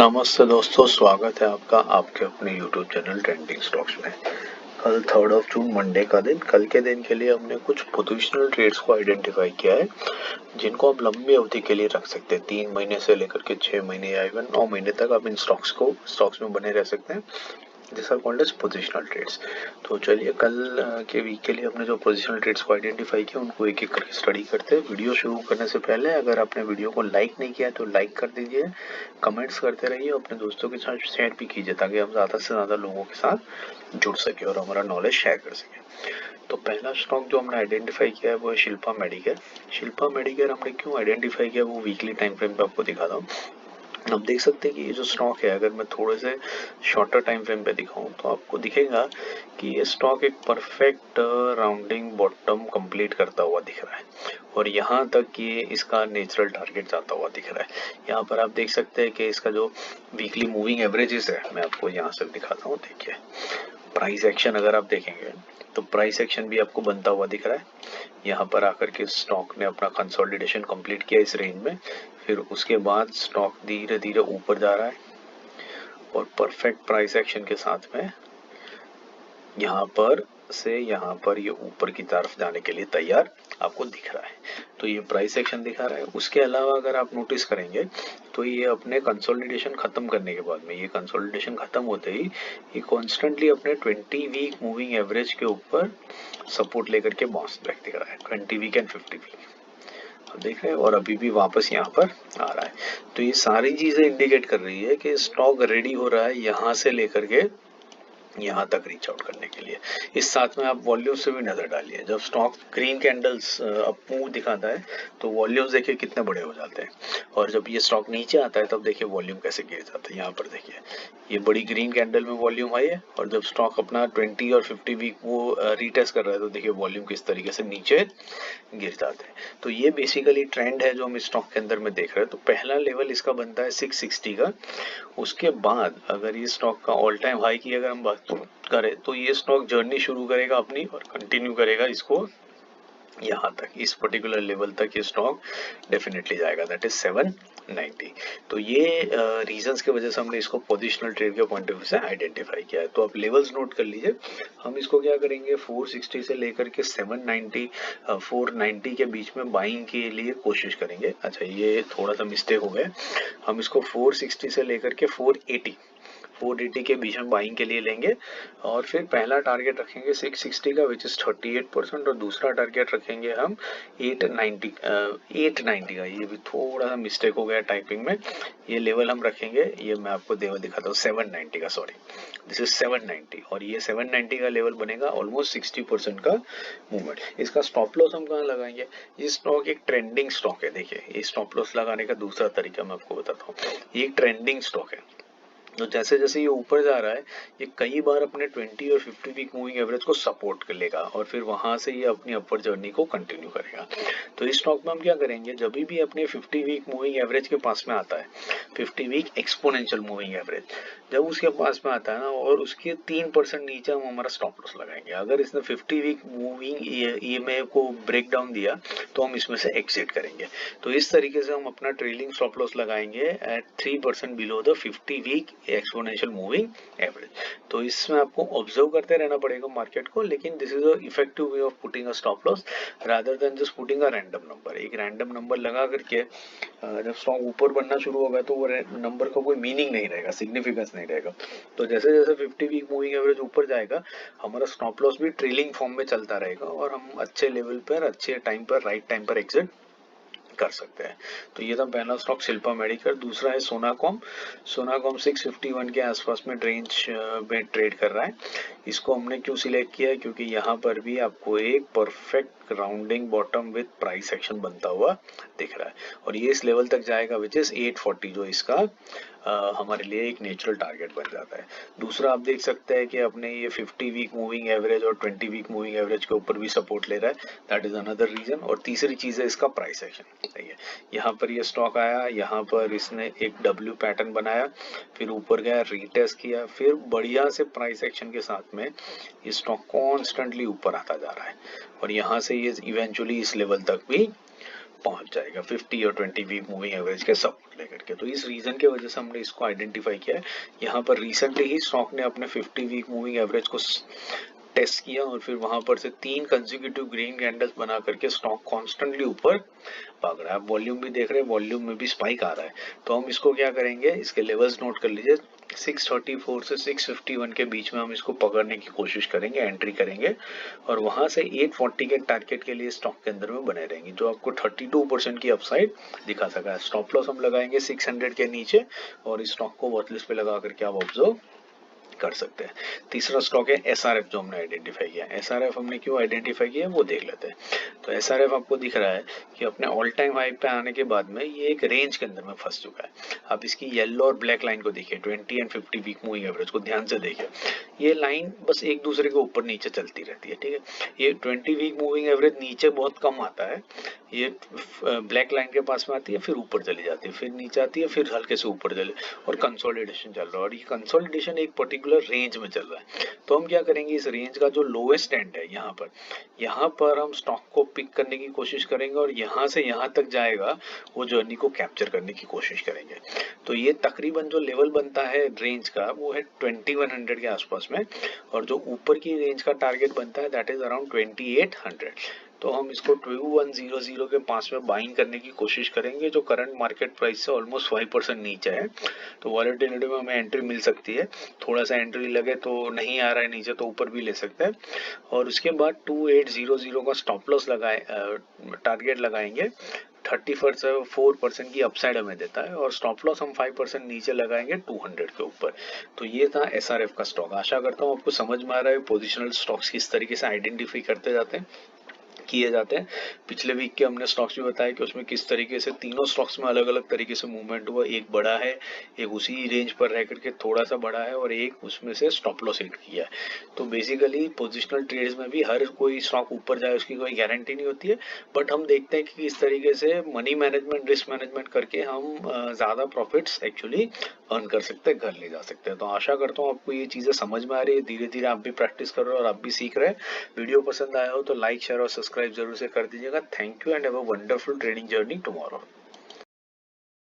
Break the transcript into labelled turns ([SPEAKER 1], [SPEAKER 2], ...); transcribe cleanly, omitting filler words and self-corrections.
[SPEAKER 1] नमस्ते दोस्तों, स्वागत है आपका आपके अपने YouTube चैनल ट्रेंडिंग स्टॉक्स में। कल 3 जून मंडे का दिन, कल के दिन के लिए हमने कुछ पोजिशनल ट्रेड्स को आइडेंटिफाई किया है जिनको आप लंबी अवधि के लिए रख सकते हैं। 3 महीने से लेकर के 6 महीने या इवन 9 महीने तक आप इन स्टॉक्स में बने रह सकते हैं। This are called as positional trades. तो चलिए कल के वीक के लिए हमने जो पोजिशनल ट्रेड्स को आइडेंटिफाई किया उनको एक एक करके स्टडी करते हैं। वीडियो शुरू करने से पहले अगर आपने वीडियो को लाइक नहीं किया तो लाइक कर दीजिए, कमेंट्स करते रहिए, अपने दोस्तों के साथ शेयर भी कीजिए ताकि हम ज़्यादा से ज़्यादा लोगों के साथ जुड़ सके और हमारा नॉलेज शेयर कर सके। तो पहला स्टॉक जो हमने आइडेंटिफाई किया है वो है शिल्पा मेडिकेयर। शिल्पा मेडिकेयर हमने क्यों आइडेंटिफाई किया वो वीकली टाइम फ्रेम पे आपको दिखाता हूँ। आप देख सकते हैं कि ये जो स्टॉक है, अगर मैं थोड़े से शॉर्टर टाइम फ्रेम पे दिखाऊं तो आपको दिखेगा कि ये स्टॉक एक परफेक्ट राउंडिंग बॉटम कंप्लीट करता हुआ दिख रहा है और यहाँ तक ये इसका नेचुरल टारगेट जाता हुआ दिख रहा है। यहाँ पर आप देख सकते हैं कि इसका जो वीकली मूविंग एवरेजेस है, मैं आपको यहाँ से दिखाता हूँ। देखिए प्राइस एक्शन अगर आप देखेंगे तो प्राइस एक्शन भी आपको बनता हुआ दिख रहा है। यहाँ पर आकर के स्टॉक ने अपना कंसोलिडेशन कंप्लीट किया इस रेंज में, फिर उसके बाद स्टॉक धीरे धीरे ऊपर जा रहा है और परफेक्ट प्राइस एक्शन के साथ में यहाँ पर से यहाँ पर ये ऊपर की तरफ जाने के लिए तैयार आपको दिख रहा है। तो ये प्राइस एक्शन दिखा रहा है। उसके अलावा अगर आप नोटिस करेंगे तो ये अपने कंसोलिडेशन खत्म करने के बाद में, ये कंसोलिडेशन खत्म होते ही ये कॉन्स्टेंटली अपने 20 वीक मूविंग एवरेज के ऊपर सपोर्ट लेकर के बाउंस बैक दिख रहा है, 20 वीक एंड 50 वीक देख रहे हैं, और अभी भी वापस यहाँ पर आ रहा है। तो ये सारी चीजें इंडिकेट कर रही है कि स्टॉक रेडी हो रहा है यहाँ से लेकर के यहाँ तक रीच आउट करने के लिए। इस साथ में आप वॉल्यूम से भी नजर डालिए। जब stock green candles up move दिखाता है तो वॉल्यूम्स देखिए कितने बड़े हो जाते हैं, और जब ये स्टॉक नीचे आता है तब देखिए वॉल्यूम कैसे गिर जाता है। यहाँ पर देखिए ये बड़ी ग्रीन कैंडल में वॉल्यूम आई है, और जब स्टॉक अपना 20 और 50 वीक वो रीटेस्ट कर रहा है तो देखिए वॉल्यूम किस तरीके से नीचे गिर जाते हैं। तो ये बेसिकली ट्रेंड है जो हम स्टॉक के अंदर में देख रहे हैं। तो पहला लेवल इसका बनता है 660 का। उसके बाद अगर ये स्टॉक का ऑल टाइम हाई की अगर हम बात करें तो ये स्टॉक जर्नी शुरू करेगा अपनी और कंटिन्यू करेगा इसको यहाँ तक, इस पर्टिकुलर लेवल तक ये स्टॉक डेफिनेटली जाएगा, दैट इज 790। तो ये रीजंस की वजह से हमने इसको पोजिशनल ट्रेड के पॉइंट ऑफ व्यू से आइडेंटिफाई किया है। तो आप लेवल्स नोट कर लीजिए। हम इसको क्या करेंगे, 460 से लेकर के 790 490 के बीच में बाइंग के लिए कोशिश करेंगे। अच्छा ये थोड़ा सा मिस्टेक हो गया, हम इसको 460 से लेकर के 480 के बीच में बाइंग के लिए लेंगे, और फिर पहला टारगेट रखेंगे 660 का विच इज 38%, और दूसरा टारगेट रखेंगे हम 890 का। ये भी थोड़ा सा मिस्टेक हो गया टाइपिंग में। ये लेवल हम रखेंगे, ये मैं आपको लेवल दिखाता हूँ 790 का, सॉरी दिस इज 790, और ये 790 का लेवल बनेगा ऑलमोस्ट 60% का मूवमेंट। इसका स्टॉप लॉस हम कहाँ लगाएंगे, ये स्टॉक एक ट्रेंडिंग स्टॉक है। देखिए ये स्टॉप लॉस लगाने का दूसरा तरीका मैं आपको बताता हूँ। ये एक ट्रेंडिंग स्टॉक है, तो जैसे जैसे ये ऊपर जा रहा है ये कई बार अपने 20 और 50 वीक मूविंग एवरेज को सपोर्ट कर लेगा और फिर वहां से ये अपनी अपर जर्नी को कंटिन्यू करेगा। तो इस स्टॉक में हम क्या करेंगे, जब भी अपने 50 वीक मूविंग एवरेज के पास में आता है, 50 वीक एक्सपोनेंशियल मूविंग एवरेज जब उसके पास में आता है ना, और उसके 3% नीचे हम हमारा स्टॉप लॉस लगाएंगे। अगर इसने 50 वीक मूविंग ईएमए को ब्रेक डाउन दिया तो हम इसमें से एग्जिट करेंगे। तो इस तरीके से हम अपना ट्रेलिंग स्टॉप लॉस लगाएंगे at 3% below the 50 week exponential moving average. तो इसमें आपको ऑब्जर्व करते रहना पड़ेगा मार्केट को, लेकिन this is a effective way of putting a stop loss rather than just putting a random number. एक रैंडम नंबर लगा करके जब स्टॉक ऊपर बढ़ना शुरू होगा तो वो नंबर का कोई मीनिंग नहीं रहेगा, सिग्निफिकेंस नहीं रहेगा। तो जैसे जैसे 50 वीक मूविंग एवरेज ऊपर जाएगा हमारा स्टॉप लॉस भी ट्रेलिंग फॉर्म में चलता रहेगा और हम अच्छे लेवल पर अच्छे टाइम पर राइट टाइम पर एग्जिट कर सकते हैं। तो ये था पहला स्टॉक शिल्पा मेडिकेयर। दूसरा है सोनाकॉम। सोनाकॉम 651 के आसपास में रेंज में ट्रेड कर रहा है। इसको हमने क्यों सिलेक्ट किया है, क्योंकि यहाँ पर भी आपको एक perfect rounding bottom with price action बनता हुआ दिख रहा है, और ये इस लेवल तक जाएगा विच इज 840, जो इसका हमारे लिए एक नेचुरल टारगेट बन जाता है। दूसरा आप देख सकते हैं कि अपने ये 50 वीक मूविंग एवरेज और 20 वीक मूविंग एवरेज के ऊपर भी सपोर्ट ले रहा है, दैट इज अनदर रीजन। और तीसरी चीज है इसका प्राइस एक्शन। सही है, यहाँ पर ये स्टॉक आया, यहाँ पर इसने एक डब्ल्यू पैटर्न बनाया, फिर ऊपर गया, रीटेस्ट किया, फिर बढ़िया से प्राइस एक्शन के साथ में ये स्टॉक कॉन्स्टेंटली ऊपर आता जा रहा है, और यहाँ से ये इवेंचुअली इस लेवल तक भी पहुंच जाएगा 50 और 20 वीक मूविंग एवरेज के सपोर्ट लेकर के। तो इस रीजन की वजह से हमने इसको आइडेंटिफाई किया है। यहाँ पर रिसेंटली ही स्टॉक ने अपने 50 वीक मूविंग एवरेज को टेस्ट किया और फिर वहां पर से 3 कंसेक्यूटिव ग्रीन कैंडल्स बना करके स्टॉक कॉन्स्टेंटली ऊपर भाग रहा है। आप वॉल्यूम भी देख रहे हैं, वॉल्यूम में भी स्पाइक आ रहा है। तो हम इसको क्या करेंगे, इसके लेवल्स नोट कर लीजिए। 634 से 651 के बीच में हम इसको पकड़ने की कोशिश करेंगे, एंट्री करेंगे और वहां से 840 के टारगेट के लिए स्टॉक के अंदर में बने रहेंगे, जो आपको 32% की अपसाइड दिखा सका है। स्टॉप लॉस हम लगाएंगे 600 के नीचे और इस स्टॉक को वॉच लिस्ट पे लगा करके आप ऑब्जर्व कर सकते हैं। तीसरा स्टॉक है एसआरएफ, जो हमने आइडेंटिफाई किया। एसआरएफ हमने क्यों आइडेंटिफाई किया वो देख लेते हैं। तो एसआरएफ आपको दिख रहा है कि अपने ऑल टाइम हाई पे आने के बाद में ये एक रेंज के अंदर में फंस चुका है। आप इसकी येलो और ब्लैक लाइन को देखिए, 20 एंड 50 वीक मूविंग एवरेज को ध्यान से देखिए। ये लाइन बस एक दूसरे के ऊपर नीचे चलती रहती है, ठीक है। ये 20 वीक मूविंग एवरेज नीचे बहुत कम आता है, ये ब्लैक लाइन के पास में आती है, फिर ऊपर चली जाती है, फिर नीचे आती है, फिर हल्के से ऊपर चले और कंसोलिडेशन चल रहा है। और ये कंसोलिडेशन एक पर्टिकुलर रेंज में चल रहा है। तो हम क्या करेंगे, इस रेंज का जो लोएस्ट एंड है यहाँ पर हम स्टॉक को पिक करने की कोशिश करेंगे और यहाँ से यहाँ तक जाएगा वो जर्नी को कैप्चर करने की कोशिश करेंगे। तो ये तकरीबन जो लेवल बनता है रेंज का वो है 2100 के आसपास में, और जो ऊपर की रेंज का टारगेट बनता है दैट इज अराउंड 2800। तो हम इसको 2100 के पास में बाइंग करने की कोशिश करेंगे, जो करंट मार्केट प्राइस से ऑलमोस्ट 5% नीचे है। तो वॉलेटिलिटी में हमें एंट्री मिल सकती है, थोड़ा सा एंट्री लगे तो नहीं आ रहा है नीचे तो ऊपर भी ले सकते हैं। और उसके बाद 2800 का स्टॉप लॉस टारगेट लगाएंगे। 34% की अपसाइड हमें देता है और स्टॉप लॉस हम 5% नीचे लगाएंगे 200 के ऊपर। तो ये था एसआरएफ का स्टॉक। आशा करता हूँ आपको समझ में आ रहा है पोजिशनल स्टॉक्स किस तरीके से आइडेंटिफाई करते किए जाते हैं। पिछले वीक के हमने स्टॉक्स भी बताया कि उसमें किस तरीके से तीनों स्टॉक्स में अलग अलग तरीके से मूवमेंट हुआ। एक बड़ा है, एक उसी रेंज पर रह करके थोड़ा सा बड़ा है और एक उसमें से स्टॉप लॉस हिट किया है। तो बेसिकली पोजिशनल ट्रेड्स में भी हर कोई स्टॉक ऊपर जाए उसकी कोई गारंटी नहीं होती है, बट हम देखते हैं कि किस तरीके से मनी मैनेजमेंट, रिस्क मैनेजमेंट करके हम ज़्यादा प्रॉफिट्स एक्चुअली अर्न कर सकते हैं, घर ले जा सकते हैं। तो आशा करता हूँ आपको ये चीज़ें समझ में आ रही है, धीरे धीरे आप भी प्रैक्टिस कर रहे हो और आप भी सीख रहे हैं। वीडियो पसंद आया हो तो लाइक, शेयर और सब्सक्राइब जरूर से कर दीजिएगा। Thank you and have a wonderful trading journey tomorrow.